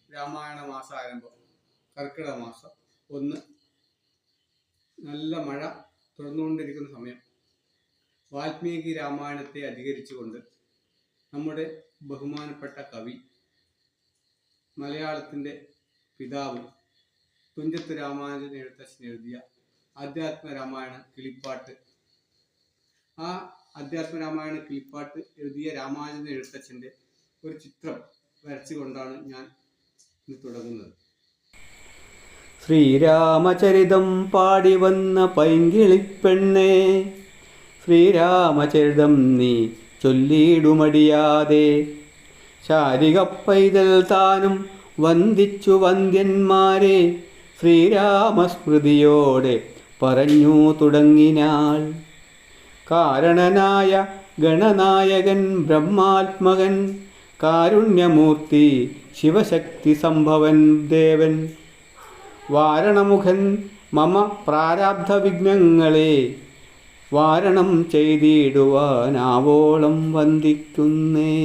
രാമായണ മാസം ആരംഭം. കർക്കിടക മാസം 1 നല്ല മഴ തുടർന്നുകൊണ്ടിരിക്കുന്ന സമയം. വാൽമീകി രാമായണത്തെ അധികരിച്ചുകൊണ്ട് നമ്മുടെ ബഹുമാനപ്പെട്ട കവി, മലയാളത്തിൻ്റെ പിതാവ് തുഞ്ചത്ത് രാമാനുജൻ എഴുത്തച്ഛൻ എഴുതിയ അധ്യാത്മരാമായണ കിളിപ്പാട്ട്, ആ അധ്യാത്മരാമായണ കിളിപ്പാട്ട് എഴുതിയ രാമാനുജൻ എഴുത്തച്ഛൻ്റെ ഒരു ചിത്രം വരച്ചുകൊണ്ടാണ് ഞാൻ ഇന്ന് തുടങ്ങുന്നത്. ശ്രീരാമചരിതം പാടി വന്ന പൈങ്കിളിപ്പെണ്ണേ, ശ്രീരാമചരിതം നീ ചൊല്ലിയിടുമടിയാതെ. ശാരിക പൈതൽ താനും വന്ദിച്ചു വന്ദ്യന്മാരെ, ശ്രീരാമസ്മൃതിയോടെ പറഞ്ഞു തുടങ്ങിനാൾ. കാരണനായ ഗണനായകൻ ബ്രഹ്മാത്മകൻ, കാരുണ്യമൂർത്തി ശിവശക്തി സംഭവൻ ദേവൻ, വാരണമുഖൻ മമ പ്രാരാബ്ധ വിഘ്നങ്ങളെ വാരണം ചെയ്തിടുവാനാവോളം വന്ദിക്കുന്നേ.